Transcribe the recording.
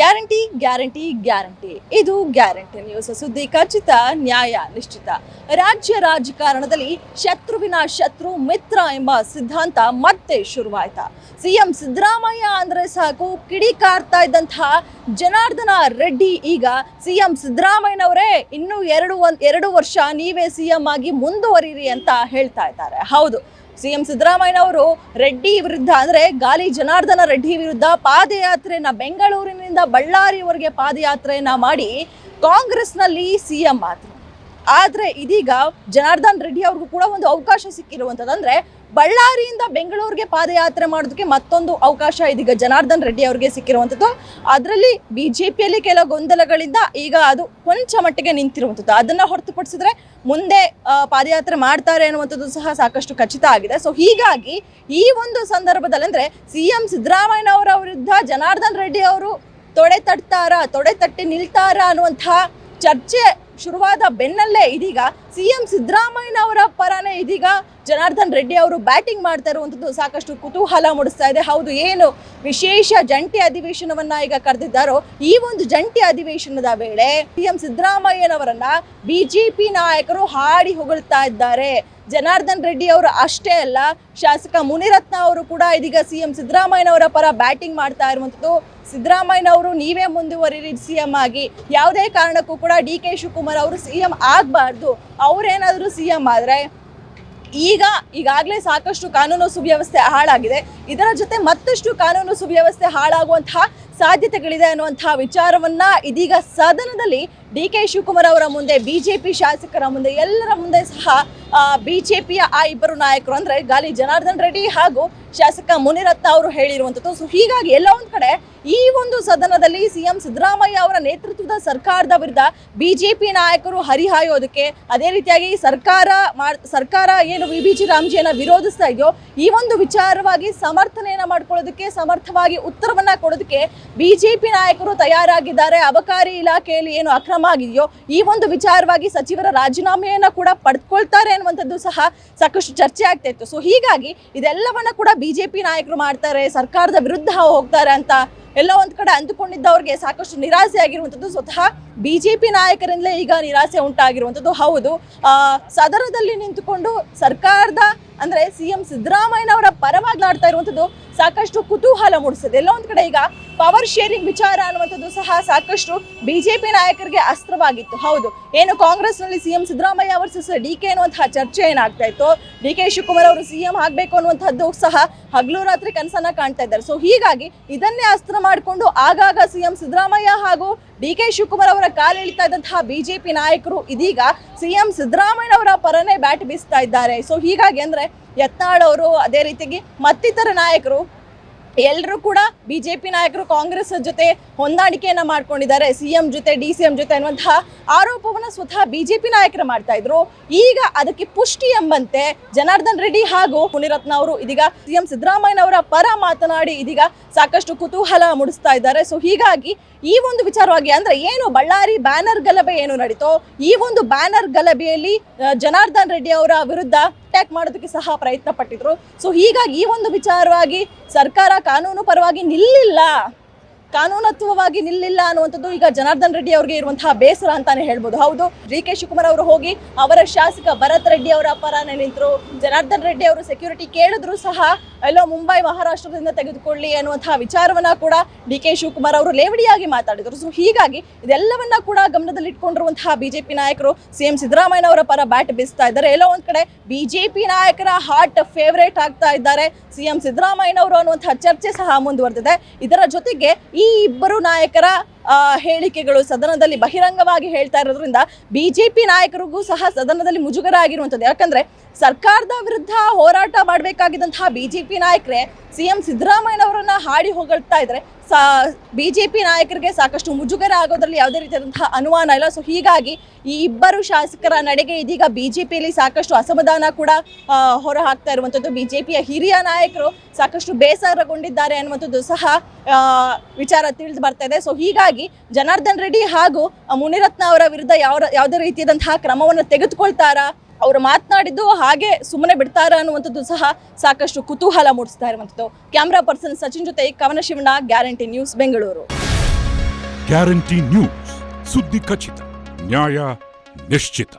Guarantee guarantee guarantee ಇದು guarantee news ಸುದ್ದಿ ಖಚಿತ ನ್ಯಾಯ ನಿಶ್ಚಿತ. ರಾಜ್ಯ ರಾಜಕಾರಣದಲ್ಲಿ ಶತ್ರುವಿನ ಶತ್ರು ಮಿತ್ರ ಎಂಬ ಸಿದ್ಧಾಂತ ಮತ್ತೆ ಶುರುವಾಯ್ತಾ? ಸಿಎಂ ಸಿದ್ದರಾಮಯ್ಯ ಅಂದ್ರೆ ಸಾಕು ಕಿಡಿಕಾರ್ತಾ ಇದ್ದಂತಹ ಜನಾರ್ದನ ರೆಡ್ಡಿ ಈಗ ಸಿಎಂ ಸಿದ್ದರಾಮಯ್ಯನವರೇ ಇನ್ನೂ ಎರಡು ವರ್ಷ ನೀವೇ ಸಿಎಂ ಆಗಿ ಮುಂದುವರಿರಿ ಅಂತ ಹೇಳ್ತಾ ಇದ್ದಾರೆ. ಹೌದು, ಸಿಎಂ ಸಿದ್ದರಾಮಯ್ಯನವರು ರೆಡ್ಡಿ ವಿರುದ್ಧ ಅಂದ್ರೆ ಗಾಲಿ ಜನಾರ್ದನ ರೆಡ್ಡಿ ವಿರುದ್ಧ ಪಾದಯಾತ್ರೆಯನ್ನ ಬೆಂಗಳೂರಿನಿಂದ ಬಳ್ಳಾರಿವರೆಗೆ ಪಾದಯಾತ್ರೆಯನ್ನ ಮಾಡಿ ಕಾಂಗ್ರೆಸ್ನಲ್ಲಿ ಸಿಎಂ ಆದ್ರು. ಆದ್ರೆ ಇದೀಗ ಜನಾರ್ದನ್ ರೆಡ್ಡಿ ಅವ್ರಿಗೂ ಕೂಡ ಒಂದು ಅವಕಾಶ ಸಿಕ್ಕಿರುವಂತದ್ದು. ಅಂದ್ರೆ ಬಳ್ಳಾರಿಯಿಂದ ಬೆಂಗಳೂರಿಗೆ ಪಾದಯಾತ್ರೆ ಮಾಡೋದಕ್ಕೆ ಮತ್ತೊಂದು ಅವಕಾಶ ಇದೀಗ ಜನಾರ್ದನ್ ರೆಡ್ಡಿ ಅವ್ರಿಗೆ ಸಿಕ್ಕಿರುವಂಥದ್ದು. ಅದರಲ್ಲಿ ಬಿಜೆಪಿಯಲ್ಲಿ ಕೆಲವು ಗೊಂದಲಗಳಿಂದ ಈಗ ಅದು ಕೊಂಚ ಮಟ್ಟಿಗೆ ನಿಂತಿರುವಂಥದ್ದು. ಅದನ್ನ ಹೊರತುಪಡಿಸಿದ್ರೆ ಮುಂದೆ ಪಾದಯಾತ್ರೆ ಮಾಡ್ತಾರೆ ಅನ್ನುವಂಥದ್ದು ಸಹ ಸಾಕಷ್ಟು ಖಚಿತ ಆಗಿದೆ. ಸೊ ಹೀಗಾಗಿ ಈ ಒಂದು ಸಂದರ್ಭದಲ್ಲಿ ಅಂದ್ರೆ ಸಿಎಂ ಸಿದ್ದರಾಮಯ್ಯನವರ ವಿರುದ್ಧ ಜನಾರ್ದನ್ ರೆಡ್ಡಿ ಅವರು ತೊಡೆ ತಟ್ಟಿ ನಿಲ್ತಾರಾ ಅನ್ನುವಂತಹ ಚರ್ಚೆ ಶುರುವಾದ ಬೆನ್ನಲ್ಲೇ ಇದೀಗ ಸಿಎಂ ಸಿದ್ದರಾಮಯ್ಯನವರ ಪರನೇ ಇದೀಗ ಜನಾರ್ದನ್ ರೆಡ್ಡಿ ಅವರು ಬ್ಯಾಟಿಂಗ್ ಮಾಡ್ತಾ ಇರುವಂಥದ್ದು ಸಾಕಷ್ಟು ಕುತೂಹಲ ಮೂಡಿಸ್ತಾ ಇದೆ. ಹೌದು, ಏನು ವಿಶೇಷ ಜಂಟಿ ಅಧಿವೇಶನವನ್ನ ಈಗ ಕರೆದಿದ್ದಾರೋ ಈ ಒಂದು ಜಂಟಿ ಅಧಿವೇಶನದ ವೇಳೆ ಸಿಎಂ ಸಿದ್ದರಾಮಯ್ಯನವರನ್ನ ಬಿಜೆಪಿ ನಾಯಕರು ಹಾಡಿ ಹೊಗಳ್ತಾ ಇದ್ದಾರೆ. ಜನಾರ್ದನ್ ರೆಡ್ಡಿ ಅವರು ಅಷ್ಟೇ ಅಲ್ಲ, ಶಾಸಕ ಮುನಿರತ್ನ ಅವರು ಕೂಡ ಇದೀಗ ಸಿಎಂ ಸಿದ್ದರಾಮಯ್ಯನವರ ಪರ ಬ್ಯಾಟಿಂಗ್ ಮಾಡ್ತಾ ಇರುವಂಥದ್ದು. ಸಿದ್ದರಾಮಯ್ಯನವರು ನೀವೇ ಮುಂದುವರಿರಿ ಸಿಎಂ ಆಗಿ, ಯಾವುದೇ ಕಾರಣಕ್ಕೂ ಕೂಡ DK ಶಿವಕುಮಾರ್ ಅವರು ಸಿಎಂ ಆಗಬಾರ್ದು, ಅವರೇನಾದರೂ ಸಿಎಂ ಆದರೆ ಈಗಾಗಲೇ ಸಾಕಷ್ಟು ಕಾನೂನು ಸುವ್ಯವಸ್ಥೆ ಹಾಳಾಗಿದೆ, ಇದರ ಜೊತೆ ಮತ್ತಷ್ಟು ಕಾನೂನು ಸುವ್ಯವಸ್ಥೆ ಹಾಳಾಗುವಂತಹ ಸಾಧ್ಯತೆಗಳಿದೆ ಅನ್ನುವಂತಹ ವಿಚಾರವನ್ನ ಇದೀಗ ಸದನದಲ್ಲಿ DK ಶಿವಕುಮಾರ್ ಅವರ ಮುಂದೆ, ಬಿಜೆಪಿ ಶಾಸಕರ ಮುಂದೆ, ಎಲ್ಲರ ಮುಂದೆ ಸಹ ಬಿಜೆಪಿಯ ಆ ಇಬ್ಬರು ನಾಯಕರು ಅಂದ್ರೆ ಗಾಲಿ ಜನಾರ್ದನ್ ರೆಡ್ಡಿ ಹಾಗೂ ಶಾಸಕ ಮುನಿರತ್ನ ಅವರು ಹೇಳಿರುವಂಥದ್ದು. ಸೊ ಹೀಗಾಗಿ ಎಲ್ಲ ಒಂದ್ ಕಡೆ ಈ ಒಂದು ಸದನದಲ್ಲಿ ಸಿಎಂ ಸಿದ್ದರಾಮಯ್ಯ ಅವರ ನೇತೃತ್ವದ ಸರ್ಕಾರದ ವಿರುದ್ಧ ಬಿಜೆಪಿ ನಾಯಕರು ಹರಿಹಾಯೋದಕ್ಕೆ, ಅದೇ ರೀತಿಯಾಗಿ ಸರ್ಕಾರ ಏನು VBG ರಾಮ್ಜಿಯನ್ನ ವಿರೋಧಿಸ್ತಾ ಇದೆಯೋ ಈ ಒಂದು ವಿಚಾರವಾಗಿ ಸಮರ್ಥನೆಯನ್ನ ಮಾಡ್ಕೊಳ್ಳೋದಕ್ಕೆ, ಸಮರ್ಥವಾಗಿ ಉತ್ತರವನ್ನ ಕೊಡೋದಕ್ಕೆ ಬಿಜೆಪಿ ನಾಯಕರು ತಯಾರಾಗಿದ್ದಾರೆ. ಅಬಕಾರಿ ಇಲಾಖೆಯಲ್ಲಿ ಏನು ಅಕ್ರಮ ಆಗಿದೆಯೋ ಈ ಒಂದು ವಿಚಾರವಾಗಿ ಸಚಿವರ ರಾಜೀನಾಮೆಯನ್ನ ಕೂಡ ಪಡೆದುಕೊಳ್ತಾರೆ ಅನ್ನುವಂಥದ್ದು ಸಹ ಸಾಕಷ್ಟು ಚರ್ಚೆ ಆಗ್ತಾ ಇತ್ತು. ಸೊ ಹೀಗಾಗಿ ಇದೆಲ್ಲವನ್ನ ಕೂಡ ಬಿಜೆಪಿ ನಾಯಕರು ಮಾಡ್ತಾರೆ, ಸರ್ಕಾರದ ವಿರುದ್ಧ ಹೋಗ್ತಾರೆ ಅಂತ ಎಲ್ಲ ಒಂದ್ ಕಡೆ ಅಂದುಕೊಂಡಿದ್ದವ್ರಿಗೆ ಸಾಕಷ್ಟು ನಿರಾಸೆ ಆಗಿರುವಂಥದ್ದು ಸ್ವತಃ ಬಿಜೆಪಿ ನಾಯಕರಿಂದಲೇ ಈಗ ನಿರಾಸೆ ಉಂಟಾಗಿರುವಂಥದ್ದು. ಹೌದು, ಸದನದಲ್ಲಿ ನಿಂತುಕೊಂಡು ಸರ್ಕಾರದ ಅಂದ್ರೆ ಸಿಎಂ ಸಿದ್ದರಾಮಯ್ಯನವರ ಪರವಾಗ್ಲಾಡ್ತಾ ಇರುವಂಥದ್ದು ಸಾಕಷ್ಟು ಕುತೂಹಲ ಮೂಡಿಸಿದೆ. ಎಲ್ಲ ಒಂದ್ ಕಡೆ ಈಗ ಪವರ್ ಶೇರಿಂಗ್ ವಿಚಾರ ಅನ್ನುವಂಥದ್ದು ಸಹ ಸಾಕಷ್ಟು ಬಿಜೆಪಿ ನಾಯಕರಿಗೆ ಅಸ್ತ್ರವಾಗಿತ್ತು. ಹೌದು, ಏನು ಕಾಂಗ್ರೆಸ್ ನಲ್ಲಿ ಸಿಎಂ ಸಿದ್ದರಾಮಯ್ಯ ವರ್ಸಸ್ DK ಅನ್ನುವಂತಹ ಚರ್ಚೆ ಏನಾಗ್ತಾ ಇತ್ತು, DK ಶಿವಕುಮಾರ್ ಅವರು ಸಿಎಂ ಆಗ್ಬೇಕು ಅನ್ನುವಂಥದ್ದು ಸಹ ಹಗಲು ರಾತ್ರಿ ಕನಸನ್ನ ಕಾಣ್ತಾ ಇದ್ದಾರೆ. ಸೊ ಹೀಗಾಗಿ ಇದನ್ನೇ ಅಸ್ತ್ರ ಮಾಡಿಕೊಂಡು ಆಗಾಗ ಸಿಎಂ ಸಿದ್ದರಾಮಯ್ಯ ಹಾಗೂ DK ಶಿವಕುಮಾರ್ ಅವರ ಕಾಲೆಳಿತಾ ಇದ್ದಂತಹ ಬಿಜೆಪಿ ನಾಯಕರು ಇದೀಗ ಸಿಎಂ ಸಿದ್ದರಾಮಯ್ಯನವರ ಪರನೇ ಬ್ಯಾಟ್ ಬೀಸ್ತಾ ಇದ್ದಾರೆ. ಸೊ ಹೀಗಾಗಿ ಅಂದ್ರೆ ಯತ್ನಾಳ್ ಅವರು, ಅದೇ ರೀತಿಯಾಗಿ ಮತ್ತಿತರ ನಾಯಕರು ಎಲ್ಲರೂ ಕೂಡ ಬಿಜೆಪಿ ನಾಯಕರು ಕಾಂಗ್ರೆಸ್ ಜೊತೆ ಹೊಂದಾಣಿಕೆಯನ್ನ ಮಾಡ್ಕೊಂಡಿದ್ದಾರೆ, ಸಿಎಂ ಜೊತೆ DCM ಜೊತೆ ಅನ್ನುವಂತಹ ಆರೋಪವನ್ನ ಸ್ವತಃ ಬಿಜೆಪಿ ನಾಯಕರು ಮಾಡ್ತಾ ಇದ್ರು. ಈಗ ಅದಕ್ಕೆ ಪುಷ್ಟಿ ಎಂಬಂತೆ ಜನಾರ್ದನ್ ರೆಡ್ಡಿ ಹಾಗೂ ಮುನಿರತ್ನ ಅವರು ಇದೀಗ ಸಿಎಂ ಸಿದ್ದರಾಮಯ್ಯನವರ ಪರ ಮಾತನಾಡಿ ಇದೀಗ ಸಾಕಷ್ಟು ಕುತೂಹಲ ಮೂಡಿಸ್ತಾ ಇದ್ದಾರೆ. ಸೊ ಹೀಗಾಗಿ ಈ ಒಂದು ವಿಚಾರವಾಗಿ ಅಂದ್ರೆ ಏನು ಬಳ್ಳಾರಿ ಬ್ಯಾನರ್ ಗಲಭೆ ಏನು ನಡೀತೋ ಈ ಒಂದು ಬ್ಯಾನರ್ ಗಲಭೆಯಲ್ಲಿ ಜನಾರ್ದನ್ ರೆಡ್ಡಿ ಅವರ ವಿರುದ್ಧ ಅಟ್ಯಾಕ್ ಮಾಡೋದಕ್ಕೆ ಸಹ ಪ್ರಯತ್ನ ಪಟ್ಟಿದ್ರು. ಸೊ ಹೀಗಾಗಿ ಈ ಒಂದು ವಿಚಾರವಾಗಿ ಸರ್ಕಾರ ಕಾನೂನು ಪರವಾಗಿ ಕಾನೂನತ್ವವಾಗಿ ನಿಲ್ಲಿಲ್ಲ ಅನ್ನುವಂಥದ್ದು ಈಗ ಜನಾರ್ದನ್ ರೆಡ್ಡಿ ಅವರಿಗೆ ಇರುವಂತಹ ಬೇಸರ ಅಂತಾನೆ ಹೇಳ್ಬೋದು. ಹೌದು, DK ಶಿವಕುಮಾರ್ ಅವರು ಹೋಗಿ ಅವರ ಶಾಸಕ ಭರತ್ ರೆಡ್ಡಿ ಅವರ ಪರನೇ ನಿಂತರು. ಜನಾರ್ದನ್ ರೆಡ್ಡಿ ಅವರು ಸೆಕ್ಯೂರಿಟಿ ಕೇಳಿದ್ರು ಸಹ ಎಲ್ಲೋ ಮುಂಬೈ ಮಹಾರಾಷ್ಟ್ರದಿಂದ ತೆಗೆದುಕೊಳ್ಳಿ ಅನ್ನುವಂತಹ ವಿಚಾರವನ್ನ ಕೂಡ DK ಶಿವಕುಮಾರ್ ಅವರು ಲೇವಡಿಯಾಗಿ ಮಾತಾಡಿದರು. ಸೊ ಹೀಗಾಗಿ ಇದೆಲ್ಲವನ್ನ ಕೂಡ ಗಮನದಲ್ಲಿಟ್ಕೊಂಡಿರುವಂತಹ ಬಿಜೆಪಿ ನಾಯಕರು ಸಿಎಂ ಸಿದ್ದರಾಮಯ್ಯನವರ ಪರ ಬ್ಯಾಟ್ ಬೀಸ್ತಾ ಇದ್ದಾರೆ. ಎಲ್ಲೋ ಒಂದ್ ಕಡೆ ಬಿಜೆಪಿ ನಾಯಕರ ಹಾಟ್ ಫೇವರೇಟ್ ಆಗ್ತಾ ಇದ್ದಾರೆ ಸಿಎಂ ಸಿದ್ದರಾಮಯ್ಯನವರು ಅನ್ನುವಂತಹ ಚರ್ಚೆ ಸಹ ಮುಂದುವರೆದಿದೆ. ಇದರ ಜೊತೆಗೆ ಈ ಇಬ್ಬರು ನಾಯಕರ ಹೇಳಿಕೆಗಳು ಸದನದಲ್ಲಿ ಬಹಿರಂಗವಾಗಿ ಹೇಳ್ತಾ ಇರೋದ್ರಿಂದ ಬಿಜೆಪಿ ನಾಯಕರಿಗೂ ಸಹ ಸದನದಲ್ಲಿ ಮುಜುಗರ ಆಗಿರುವಂಥದ್ದು. ಯಾಕಂದ್ರೆ ಸರ್ಕಾರದ ವಿರುದ್ಧ ಹೋರಾಟ ಮಾಡಬೇಕಾಗಿದ್ದಂತಹ ಬಿಜೆಪಿ ನಾಯಕರೇ ಸಿಎಂ ಸಿದ್ದರಾಮಯ್ಯನವರನ್ನ ಹಾಡಿ ಹೊಗಳ್ತಾ ಇದ್ರೆ ಬಿಜೆಪಿ ನಾಯಕರಿಗೆ ಸಾಕಷ್ಟು ಮುಜುಗರ ಆಗೋದ್ರಲ್ಲಿ ಯಾವುದೇ ರೀತಿಯಾದಂತಹ ಅನುಮಾನ ಇಲ್ಲ. ಸೊ ಹೀಗಾಗಿ ಈ ಇಬ್ಬರು ಶಾಸಕರ ನಡೆಗೆ ಇದೀಗ ಬಿಜೆಪಿಯಲ್ಲಿ ಸಾಕಷ್ಟು ಅಸಮಾಧಾನ ಕೂಡ ಹೊರ ಹಾಕ್ತಾ ಇರುವಂಥದ್ದು. ಬಿಜೆಪಿಯ ಹಿರಿಯ ನಾಯಕರು ಸಾಕಷ್ಟು ಬೇಸರಗೊಂಡಿದ್ದಾರೆ ಅನ್ನುವಂಥದ್ದು ಸಹ ವಿಚಾರ ತಿಳಿದು ಬರ್ತಾ ಇದೆ. ಸೊ ಹೀಗಾಗಿ ಜನಾರ್ದನ್ ರೆಡ್ಡಿ ಹಾಗೂ ಮುನಿರತ್ನ ಅವರ ವಿರುದ್ಧ ಯಾವುದೇ ರೀತಿಯಾದಂತಹ ಕ್ರಮವನ್ನು ತೆಗೆದುಕೊಳ್ತಾರಾ, ಅವರು ಮಾತನಾಡಿದ್ದು ಹಾಗೆ ಸುಮ್ಮನೆ ಬಿಡ್ತಾರ ಅನ್ನುವಂಥದ್ದು ಸಹ ಸಾಕಷ್ಟು ಕುತೂಹಲ ಮೂಡಿಸ್ತಾ ಇರುವಂಥದ್ದು. ಕ್ಯಾಮ್ರಾ ಪರ್ಸನ್ ಸಚಿನ್ ಜೊತೆ ಕವನ Shivanna, guarantee news, Bengaluru. Guarantee news, ಸುದ್ದಿ ಖಚಿತ, ನ್ಯಾಯ ನಿಶ್ಚಿತ.